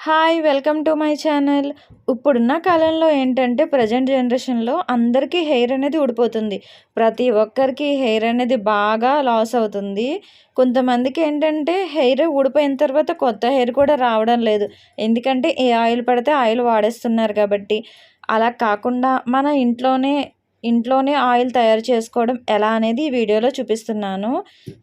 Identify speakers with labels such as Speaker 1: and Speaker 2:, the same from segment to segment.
Speaker 1: Hi! Welcome to my channel. ఇప్పుడున్న కాలంలో ఏంటంటే ప్రెజెంట్ జనరేషన్‌లో అందరికీ హెయిర్ అనేది ఊడిపోతుంది. ప్రతి ఒక్కరికి హెయిర్ అనేది బాగా లాస్ అవుతుంది. కొంతమందికి ఏంటంటే హెయిర్ ఊడిపోయిన తర్వాత కొత్త హెయిర్ కూడా రావడం లేదు. ఎందుకంటే ఏ ఆయిల్ పడితే ఆయిల్ వాడేస్తున్నారు కాబట్టి. అలా కాకుండా మన ఇంట్లోనే ఆయిల్ తయారు చేసుకోవడం ఎలా అనేది ఈ వీడియోలో చూపిస్తున్నాను.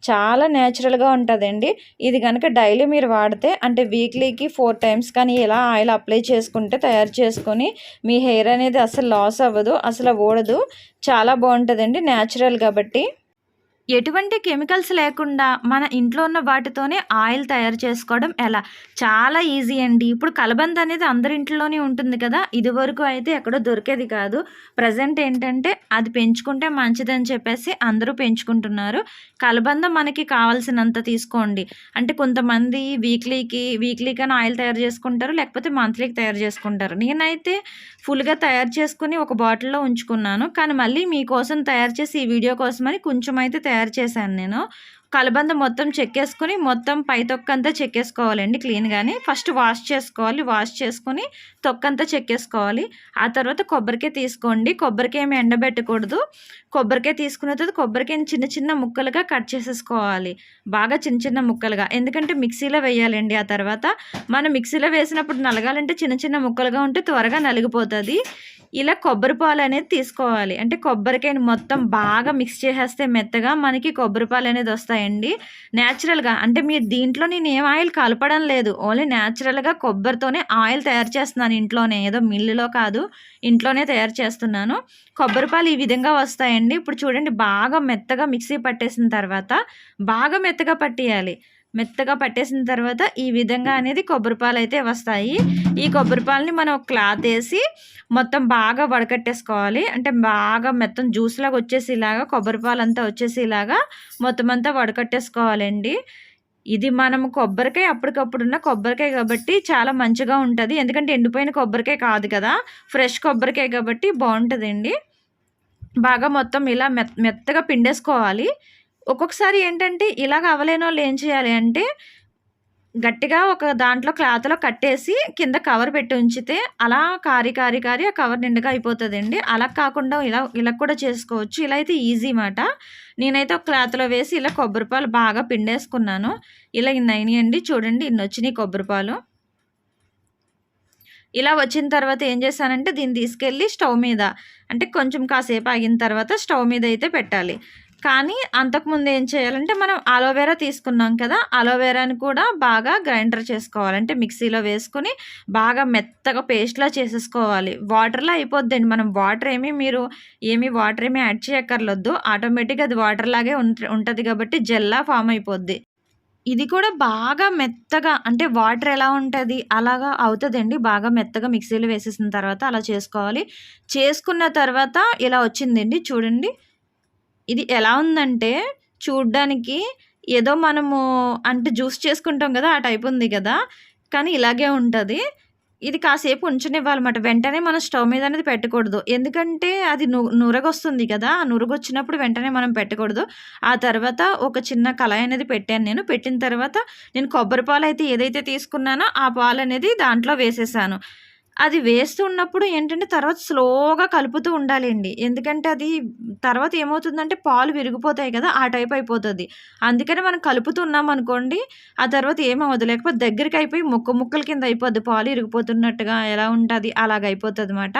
Speaker 1: చాలా నేచురల్‌గా ఉంటదండి. ఇది గనక డైలీ మీరు వాడితే అంటే వీక్లీకి 4 టైమ్స్ కానీ ఇలా ఆయిల్ అప్లై చేసుకుంటే తయారు చేసుకొని మీ హెయిర్ అనేది అస్సలు లాస్ అవ్వదు. అసలు ఊడదు. చాలా బావుంటదండి నేచురల్ కాబట్టి. ఎటువంటి కెమికల్స్ లేకుండా మన ఇంట్లో ఉన్న వాటితోనే ఆయిల్ తయారు చేసుకోవడం ఎలా? చాలా ఈజీ అండి. ఇప్పుడు కలబంద అనేది అందరి ఇంట్లోనే ఉంటుంది కదా! ఇదివరకు అయితే ఎక్కడో దొరికేది కాదు. ప్రెజెంట్ ఏంటంటే అది పెంచుకుంటే మంచిదని చెప్పేసి అందరూ పెంచుకుంటున్నారు. కలబంద మనకి కావాల్సినంత తీసుకోండి. అంటే కొంతమంది వీక్లీకని ఆయిల్ తయారు చేసుకుంటారు. లేకపోతే మంత్లీకి తయారు చేసుకుంటారు. నేనైతే ఫుల్‌గా తయారు చేసుకొని ఒక బాటిల్‌లో ఉంచుకున్నాను. కానీ మళ్ళీ మీకోసం తయారు చేసి ఈ వీడియో కోసమని కొంచెం అయితే తయారు చేశాను నేను. కలబంద మొత్తం చెక్కేసుకొని మొత్తం పై తొక్కంతా చెక్కేసుకోవాలండి క్లీన్‌గాని. ఫస్ట్ వాష్ చేసుకోవాలి. వాష్ చేసుకొని తొక్కంతా చెక్కేసుకోవాలి. ఆ తర్వాత కొబ్బరికాయ తీసుకోండి. కొబ్బరికాయ ఏమి ఎండబెట్టకూడదు. కొబ్బరికాయ తీసుకున్న తర్వాత కొబ్బరికాయని చిన్న చిన్న ముక్కలుగా కట్ చేసేసుకోవాలి. బాగా చిన్న చిన్న ముక్కలుగా. ఎందుకంటే మిక్సీలో వేయాలండి ఆ తర్వాత. మనం మిక్సీలో వేసినప్పుడు నలగాలంటే చిన్న చిన్న ముక్కలుగా ఉంటే త్వరగా నలిగిపోతది. ఇలా కొబ్బరి పాలనేది తీసుకోవాలి. అంటే కొబ్బరికాయని మొత్తం బాగా మిక్స్ చేసేస్తే మెత్తగా మనకి కొబ్బరి పాలనేది వస్తాయండి. నేచురల్‌గా అంటే మీరు దీంట్లో నేనేం ఆయిల్ కలపడం లేదు. ఓన్లీ నేచురల్‌గా కొబ్బరితోనే ఆయిల్ తయారు చేస్తున్నాను ఇంట్లోనే. ఏదో మిల్లులో కాదు. ఇంట్లోనే తయారు చేస్తున్నాను. కొబ్బరి పాలు ఈ విధంగా వస్తాయండి. ఇప్పుడు చూడండి బాగా మెత్తగా మిక్సీ పట్టేసిన తర్వాత బాగా మెత్తగా పట్టేయాలి. మెత్తగా పట్టేసిన తర్వాత ఈ విధంగా అనేది కొబ్బరి పాలైతే వస్తాయి. ఈ కొబ్బరి పాలని మనం ఒక క్లాత్ ఏసి మొత్తం బాగా వడకట్టేసుకోవాలి. అంటే బాగా మొత్తం జ్యూస్‌లాగా వచ్చేసేలాగా కొబ్బరి పాలంతా వచ్చేసేలాగా మొత్తం అంతా వడకట్టేసుకోవాలండి. ఇది మనము కొబ్బరికాయ అప్పటికప్పుడున్న కొబ్బరికాయ కాబట్టి చాలా మంచిగా ఉంటది. ఎందుకంటే ఎండిపోయిన కొబ్బరికాయ కాదు కదా! ఫ్రెష్ కొబ్బరికాయ కాబట్టి బావుంటదండి. బాగా మొత్తం ఇలా మెత్తగా పిండేసుకోవాలి. ఒక్కొక్కసారి ఏంటంటే ఇలాగ అవ్వలేనోళ్ళు ఏం చేయాలి అంటే గట్టిగా ఒక దాంట్లో క్లాత్‌లో కట్టేసి కింద కవర్ పెట్టి ఉంచితే అలా కారి ఆ కవర్ నిండుగా అయిపోతదండి. అలా కాకుండా ఇలా కూడా చేసుకోవచ్చు. ఇలా అయితే ఈజీ మాట. నేనైతే ఒక క్లాత్‌లో వేసి ఇలా కొబ్బరి పాలు బాగా పిండేసుకున్నాను. ఇలా ఇన్నయినియండి. చూడండి ఇన్నొచ్చినియి కొబ్బరి పాలు. ఇలా వచ్చిన తర్వాత ఏం చేశానంటే దీన్ని తీసుకెళ్ళి స్టవ్ మీద అంటే కొంచెం కాసేపు ఆగిన తర్వాత స్టవ్ మీద అయితే పెట్టాలి. కానీ అంతకుముందు ఏం చేయాలంటే మనం అలోవెరా తీసుకున్నాం కదా! అలోవెరాని కూడా బాగా గ్రైండర్ చేసుకోవాలి. అంటే మిక్సీలో వేసుకొని బాగా మెత్తగా పేస్ట్‌లా చేసేసుకోవాలి. వాటర్‌లా అయిపోద్దండి. మనం వాటర్ ఏమి యాడ్ చేయక్కర్లొద్దు. ఆటోమేటిక్‌గా అది వాటర్ లాగే ఉంటది కాబట్టి జెల్‌లా ఫార్మ్ అయిపోద్ది. ఇది కూడా బాగా మెత్తగా అంటే వాటర్ ఎలా ఉంటది అలాగా అవుతదండి. బాగా మెత్తగా మిక్సీలో వేసేసిన తర్వాత అలా చేసుకోవాలి. చేసుకున్న తర్వాత ఇలా వచ్చిందండి చూడండి. ఇది ఎలా ఉందంటే చూడ్డానికి ఏదో మనము అంటే జ్యూస్ చేసుకుంటాం గదా! ఆ టైప్ ఉంది గదా! కానీ ఇలాగే ఉంటది. ఇది కాసేపు ఉంచనివ్వాలన్నమాట. వెంటనే మనం స్టవ్ మీద అనేది పెట్టకూడదు. ఎందుకంటే అది నురగొస్తుంది కదా! ఆ నురగొచ్చినప్పుడు వెంటనే మనం పెట్టకూడదు. ఆ తర్వాత ఒక చిన్న కళాయి అనేది పెట్టాను నేను. పెట్టిన తర్వాత నేను కొబ్బరి పాలైతే ఏదైతే తీసుకున్నానో ఆ పాలనేది దాంట్లో వేసేసాను. అది వేస్తూ ఉన్నప్పుడు ఏంటంటే తర్వాత స్లోగా కలుపుతూ ఉండాలండి. ఎందుకంటే అది తర్వాత ఏమవుతుందంటే పాలు విరిగిపోతాయి కదా! ఆ టైప్ అయిపోతది. అందుకని మనం కలుపుతూ ఉన్నామనుకోండి ఆ తర్వాత ఏమవ్వదు. లేకపోతే దగ్గరికయిపోయి ముక్కల కింద అయిపోద్ది. పాలు ఇరిగిపోతున్నట్టుగా ఎలా ఉంటది అలాగయిపోతదనమాట.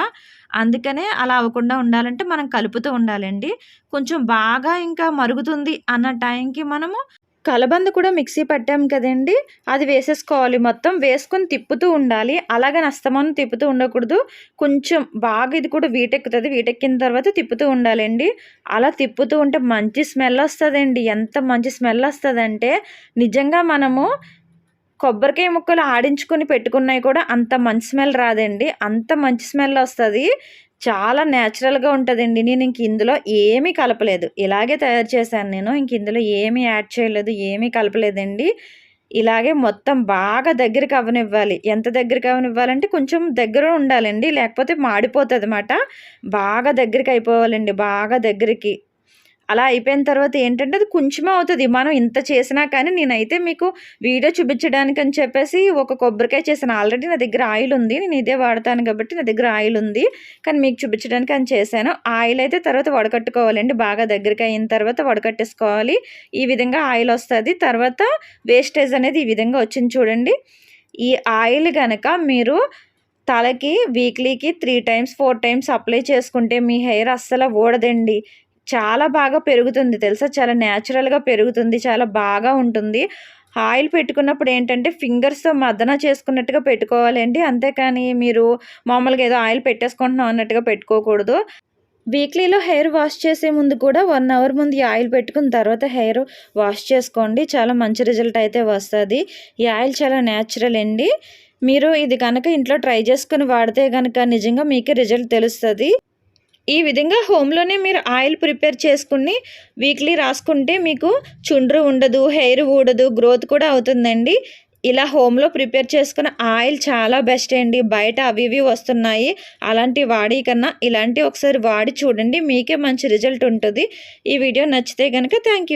Speaker 1: అందుకనే అలా అవ్వకుండా ఉండాలంటే మనం కలుపుతూ ఉండాలండి. కొంచెం బాగా ఇంకా మరుగుతుంది అన్న టైంకి మనము కలబంద కూడా మిక్సీ పట్టాం కదండీ! అది వేసేసుకోవాలి మొత్తం. వేసుకొని తిప్పుతూ ఉండాలి. అలాగని అస్తమానం తిప్పుతూ ఉండకూడదు. కొంచెం బాగా ఇది కూడా వీటెక్కుతది. వీటెక్కిన తర్వాత తిప్పుతూ ఉండాలండి. అలా తిప్పుతూ ఉంటే మంచి స్మెల్లొస్తదండి. ఎంత మంచి స్మెల్లొస్తదంటే నిజంగా మనము కొబ్బరికాయ ముక్కలు ఆడించుకొని పెట్టుకున్నయి కూడా అంత మంచి స్మెల్ రాదండి. అంత మంచి స్మెల్లొస్తది. చాలా నేచురల్‌గా ఉంటదండి. నేనింక ఇందులో ఏమీ కలపలేదు. ఇలాగే తయారు చేశాను నేను. ఇంక ఇందులో ఏమీ యాడ్ చేయలేదు. ఏమీ కలపలేదండి. ఇలాగే మొత్తం బాగా దగ్గరికి అవ్వనివ్వాలి. ఎంత దగ్గరికి అవ్వనివ్వాలంటే కొంచెం దగ్గర ఉండాలండి. లేకపోతే మాడిపోతదమాట. బాగా దగ్గరికి అయిపోవాలండి. బాగా దగ్గరికి. అలా అయిపోయిన తర్వాత ఏంటంటే అది కొంచెమే అవుతది. మనం ఇంత చేసినా కానీ నేనైతే మీకు వీడియో చూపించడానికని చెప్పేసి ఒక కొబ్బరికాయ చేశాను. ఆల్రెడీ నా దగ్గర ఆయిల్ ఉంది. నేను ఇదే వాడతాను కాబట్టి నా దగ్గర ఆయిల్ ఉంది. కానీ మీకు చూపించడానికి అని చేశాను. ఆయిల్ అయితే తర్వాత వడకట్టుకోవాలండి. బాగా దగ్గరికి అయిన తర్వాత వడకట్టేసుకోవాలి. ఈ విధంగా ఆయిల్ వస్తది. తర్వాత వేస్టేజ్ అనేది ఈ విధంగా వచ్చింది చూడండి. ఈ ఆయిల్ గనక మీరు తలకి వీక్లీకి 3 టైమ్స్ 4 టైమ్స్ అప్లై చేసుకుంటే మీ హెయిర్ అస్సలు ఊడదండి. చాలా బాగా పెరుగుతుంది తెలుసా? చాలా న్యాచురల్‌గా పెరుగుతుంది. చాలా బాగా ఉంటుంది. ఆయిల్ పెట్టుకున్నప్పుడు ఏంటంటే ఫింగర్స్‌తో మర్దన చేసుకున్నట్టుగా పెట్టుకోవాలండి. అంతేకాని మీరు మామూలుగా ఏదో ఆయిల్ పెట్టేసుకుంటున్నాం అన్నట్టుగా పెట్టుకోకూడదు. వీక్లీలో హెయిర్ వాష్ చేసే ముందు కూడా 1 అవర్ ముందు ఈ ఆయిల్ పెట్టుకున్న తర్వాత హెయిర్ వాష్ చేసుకోండి. చాలా మంచి రిజల్ట్ అయితే వస్తది. ఈ ఆయిల్ చాలా న్యాచురల్ అండి. మీరు ఇది కనుక ఇంట్లో ట్రై చేసుకొని వాడితే గనక నిజంగా మీకే రిజల్ట్ తెలుస్తది. ఈ విధంగా హోమ్‌లోనే మీరు ఆయిల్ ప్రిపేర్ చేసుకొని వీక్లీ రాసుకుంటే మీకు చుండ్రు ఉండదు, హెయిర్ ఊడదు, గ్రోత్ కూడా అవుతుందండి. ఇలా హోమ్‌లో ప్రిపేర్ చేసుకున్న ఆయిల్ చాలా బెస్ట్ అండి. బయట అవి ఇవి వస్తున్నాయి. అలాంటివి వాడే కన్నా ఇలాంటివి ఒకసారి వాడి చూడండి. మీకే మంచి రిజల్ట్ ఉంటది. ఈ వీడియో నచ్చితే గనక థాంక్ యూ.